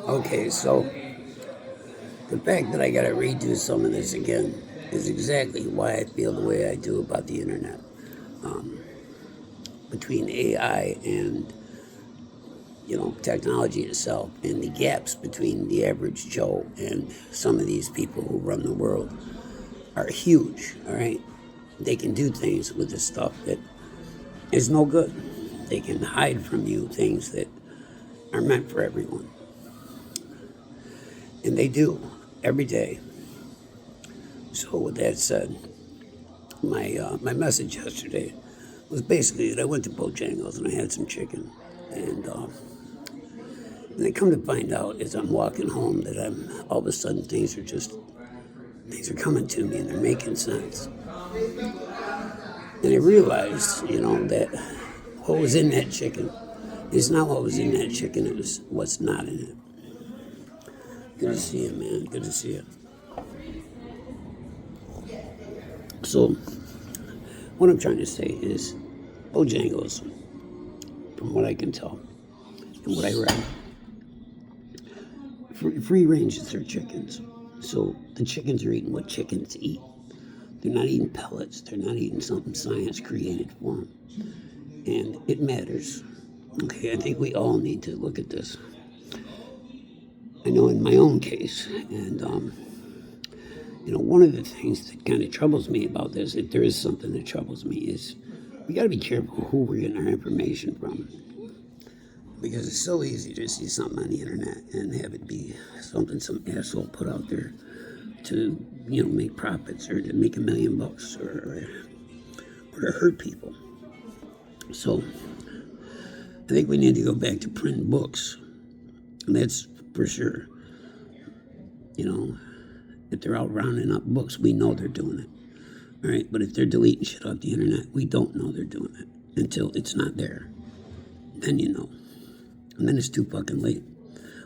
Okay, so the fact that I got to redo some of this again is exactly why I feel the way I do about the internet. Um, Between AI and technology itself, and the gaps between the average Joe and some of these people who run the world are huge. All right, they can do things with this stuff that is no good. They can hide from you things that are meant for everyone, and they do every day. So with that said, my message yesterday was basically that I went to Bojangles and I had some chicken, and I come to find out as I'm walking home that I'm all of a sudden things are coming to me and they're making sense. And I realized, that what was in that chicken is not what was in that chicken, it was what's not in it. Good to see you, man. Good to see you. So, what I'm trying to say is, Bojangles, from what I can tell and what I read, free range is their chickens. So the chickens are eating what chickens eat. They're not eating pellets. They're not eating something science created for them. And it matters. Okay, I think we all need to look at this. I know in my own case, and one of the things that kind of troubles me about this, if there is something that troubles me, is we got to be careful who we're getting our information from, because it's so easy to see something on the internet and have it be something some asshole put out there to make profits or to make $1,000,000 or to hurt people. So I think we need to go back to printing books, and that's for sure. If they're out rounding up books, we know they're doing it. All right, but if they're deleting shit off the internet, we don't know they're doing it until it's not there. Then you know, and then it's too fucking late.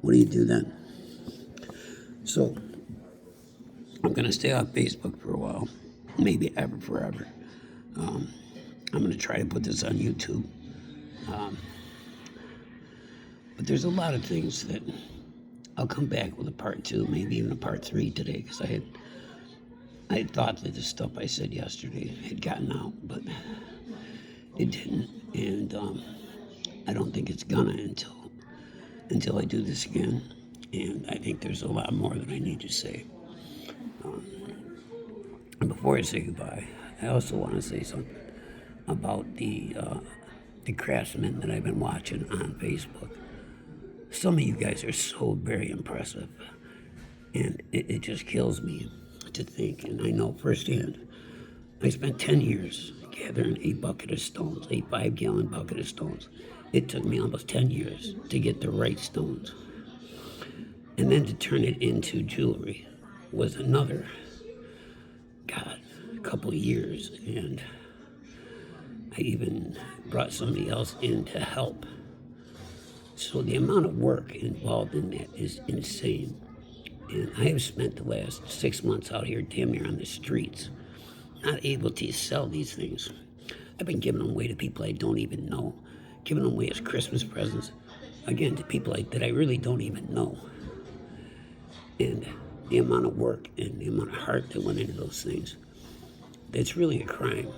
What do you do then? So I'm gonna stay off Facebook for a while, maybe ever forever. I'm gonna try to put this on YouTube. But there's a lot of things that I'll come back with a part two, maybe even a part three today, because I had thought that the stuff I said yesterday had gotten out, but it didn't, and I don't think it's gonna until I do this again. And I think there's a lot more that I need to say. And before I say goodbye, I also want to say something about the craftsmen that I've been watching on Facebook. Some of you guys are so very impressive, and it just kills me to think, and I know firsthand. I spent 10 years gathering a bucket of stones, a 5-gallon bucket of stones. It took me almost 10 years to get the right stones. And then to turn it into jewelry was another, God, a couple of years. And I even brought somebody else in to help. So the amount of work involved in that is insane. And I have spent the last 6 months out here damn near on the streets, not able to sell these things. I've been giving them away to people I don't even know, giving them away as Christmas presents, again, to people that I really don't even know. And the amount of work and the amount of heart that went into those things, that's really a crime.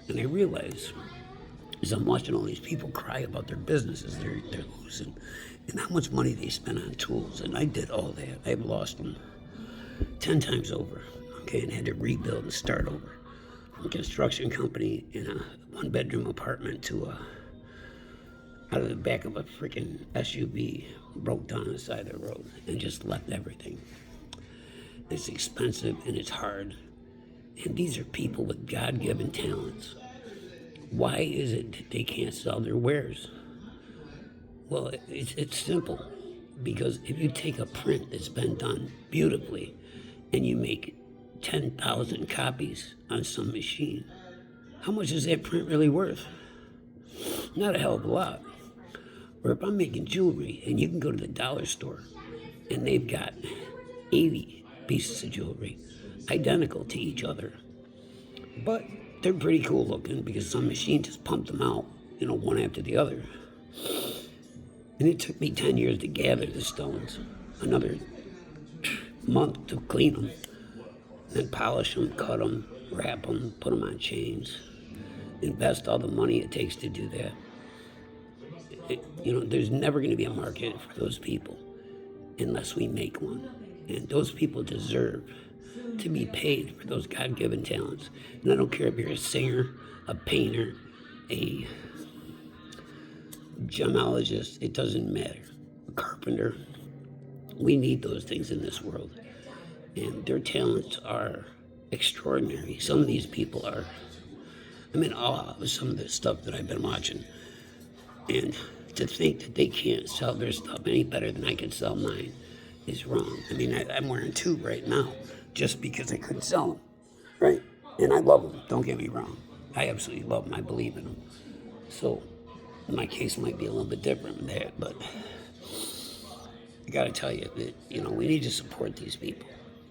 And I realize as I'm watching all these people cry about their businesses they're losing and how much money they spend on tools. And I did all that. I've lost them 10 times over, okay, and had to rebuild and start over. From a construction company in a one-bedroom apartment to out of the back of a freaking SUV, broke down on the side of the road and just left everything. It's expensive and it's hard. And these are people with God-given talents. Why is it that they can't sell their wares? Well, it's simple. Because if you take a print that's been done beautifully and you make 10,000 copies on some machine, how much is that print really worth? Not a hell of a lot. Or if I'm making jewelry and you can go to the dollar store and they've got 80 pieces of jewelry identical to each other, but they're pretty cool looking because some machine just pumped them out, one after the other. And it took me 10 years to gather the stones, another month to clean them, then polish them, cut them, wrap them, put them on chains, invest all the money it takes to do that. There's never going to be a market for those people unless we make one. And those people deserve to be paid for those God-given talents. And I don't care if you're a singer, a painter, a gemologist, it doesn't matter. A carpenter. We need those things in this world. And their talents are extraordinary. Some of these people are, I'm in awe of some of the stuff that I've been watching. And to think that they can't sell their stuff any better than I can sell mine is wrong. I mean, I'm wearing two right now just because I couldn't sell them, right? And I love them, don't get me wrong. I absolutely love them, I believe in them. So my case might be a little bit different than that, but I gotta tell you that, we need to support these people.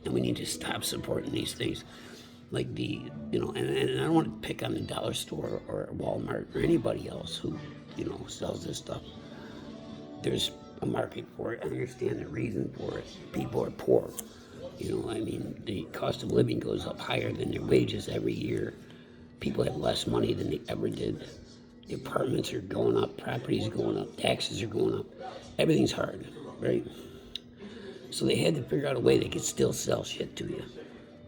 And we need to stop supporting these things. Like and I don't want to pick on the dollar store or Walmart or anybody else who, sells this stuff. There's a market for it. I understand the reason for it. People are poor. The cost of living goes up higher than their wages every year. People have less money than they ever did. The apartments are going up, properties are going up, taxes are going up. Everything's hard, right? So they had to figure out a way they could still sell shit to you.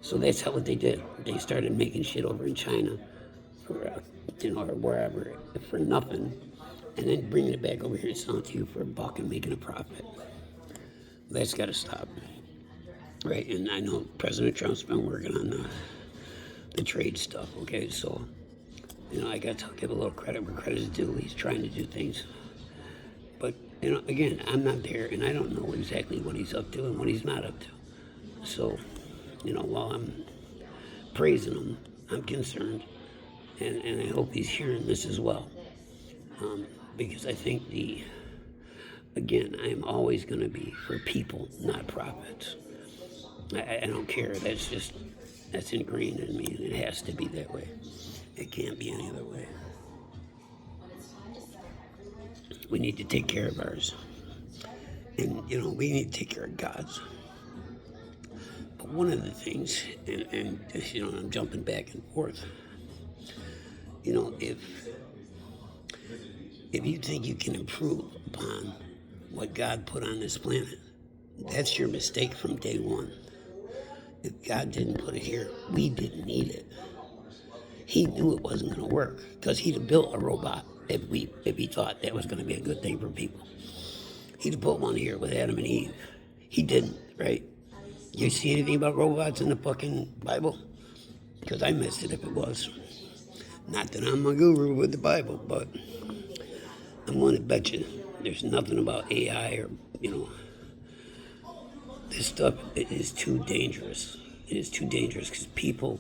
So that's what they did. They started making shit over in China for, or wherever, for nothing, and then bringing it back over here and selling it to you for $1 and making a profit. That's got to stop. Right, and I know President Trump's been working on the trade stuff, okay? So, I got to give a little credit where credit is due. He's trying to do things. But, again, I'm not there, and I don't know exactly what he's up to and what he's not up to. So, while I'm praising him, I'm concerned, and I hope he's hearing this as well. Because I think again, I'm always going to be for people, not profits. I don't care. That's ingrained in me, and it has to be that way. It can't be any other way. We need to take care of ours. And, we need to take care of God's. But one of the things, and I'm jumping back and forth, if you think you can improve upon what God put on this planet, that's your mistake from day one. If God didn't put it here, we didn't need it. He knew it wasn't going to work because he'd have built a robot if he thought that was going to be a good thing for people. He'd have put one here with Adam and Eve. He didn't, right? You see anything about robots in the fucking Bible? Because I missed it if it was. Not that I'm a guru with the Bible, but I'm going to bet you there's nothing about AI or, this stuff, it is too dangerous. It is too dangerous because people,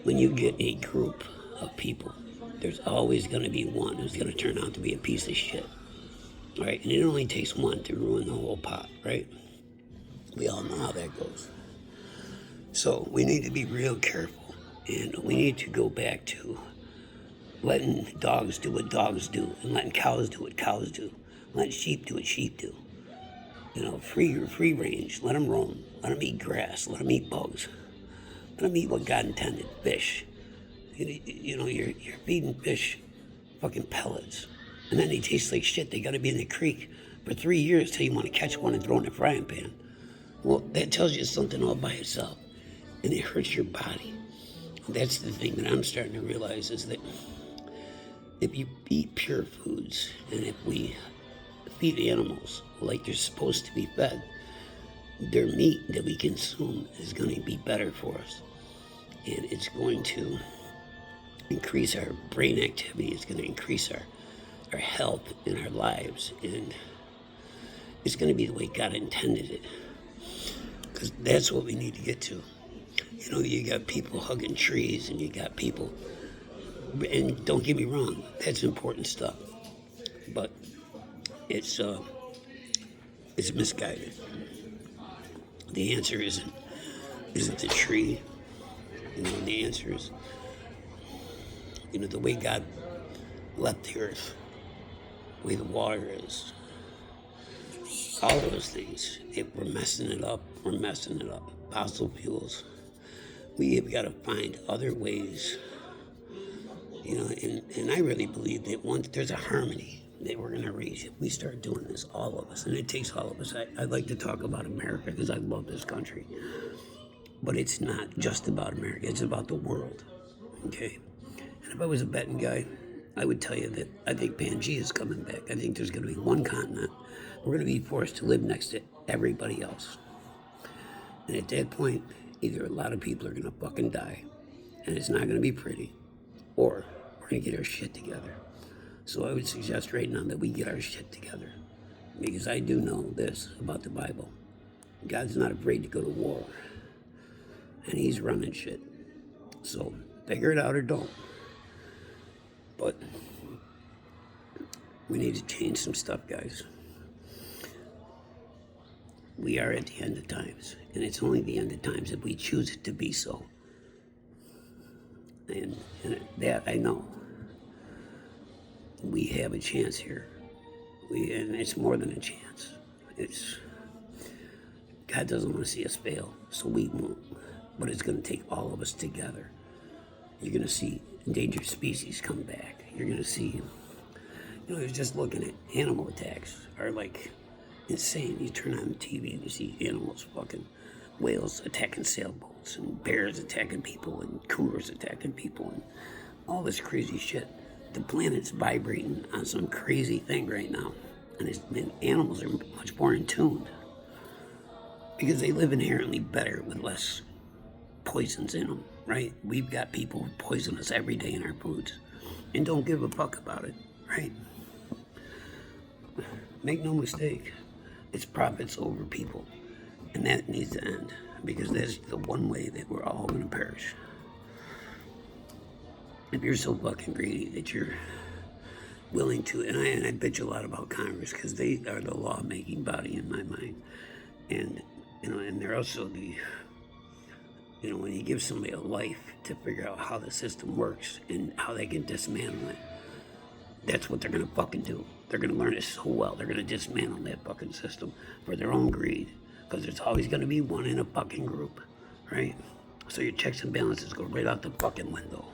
when you get a group of people, there's always going to be one who's going to turn out to be a piece of shit. Right? And it only takes one to ruin the whole pot, right? We all know how that goes. So we need to be real careful, and we need to go back to letting dogs do what dogs do, and letting cows do what cows do, letting sheep do what sheep do. Free range. Let them roam. Let them eat grass. Let them eat bugs. Let them eat what God intended. Fish. You're feeding fish fucking pellets, and then they taste like shit. They got to be in the creek for 3 years till you want to catch one and throw it in a frying pan. Well, that tells you something all by itself, and it hurts your body. That's the thing that I'm starting to realize is that if you eat pure foods, and if we feed animals like they're supposed to be fed, their meat that we consume is going to be better for us. And it's going to increase our brain activity. It's going to increase our health in our lives. And it's going to be the way God intended it. Because that's what we need to get to. You got people hugging trees, and you got people, and don't get me wrong, that's important stuff. But it's misguided. The answer isn't the tree. The answer is, the way God left the earth, the way the water is, All those things, we're messing it up. We're messing it up. Fossil fuels. We have got to find other ways, and I really believe that once there's a harmony that we're going to reach, if we start doing this, all of us, and it takes all of us. I like to talk about America because I love this country, but it's not just about America, it's about the world, okay? And if I was a betting guy, I would tell you that I think Pangea is coming back. I think there's going to be one continent. We're going to be forced to live next to everybody else. And at that point, either a lot of people are going to fucking die, and it's not going to be pretty, or we're going to get our shit together. So I would suggest right now that we get our shit together. Because I do know this about the Bible. God's not afraid to go to war. And he's running shit. So figure it out or don't. But we need to change some stuff, guys. We are at the end of times. And it's only the end of times if we choose it to be so. And that I know. We have a chance here. And it's more than a chance. God doesn't want to see us fail, so we won't. But it's going to take all of us together. You're going to see endangered species come back. You're going to see, I was just looking at animal attacks are like insane. You turn on the TV and you see animals, fucking whales attacking sailboats, and bears attacking people, and cougars attacking people, and all this crazy shit. The planet's vibrating on some crazy thing right now. And animals are much more in tune because they live inherently better with less poisons in them, right? We've got people who poison us every day in our foods and don't give a fuck about it, right? Make no mistake, it's profits over people. And that needs to end because that's the one way that we're all going to perish. If you're so fucking greedy that you're willing to, and I bitch a lot about Congress because they are the law-making body in my mind, and and they're also the, when you give somebody a life to figure out how the system works and how they can dismantle it, that's what they're gonna fucking do. They're gonna learn it so well. They're gonna dismantle that fucking system for their own greed, because there's always gonna be one in a fucking group, right? So your checks and balances go right out the fucking window.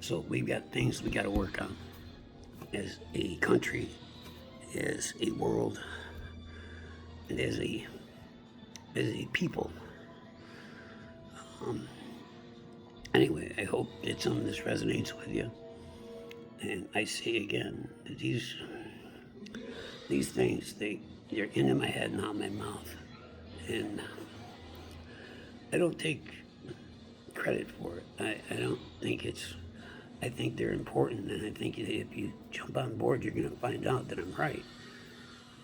So we've got things we got to work on as a country, as a world, and as a people. Anyway, I hope that some of this resonates with you. And I say again that these things, they're into my head, not my mouth. And I don't take credit for it. I don't think I think they're important, and I think if you jump on board, you're going to find out that I'm right.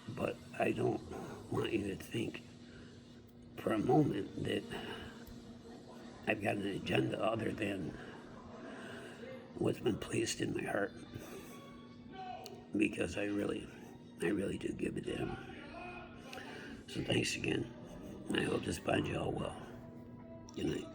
But I don't want you to think for a moment that I've got an agenda other than what's been placed in my heart, because I really do give a damn. So thanks again. I hope this finds you all well. Good night.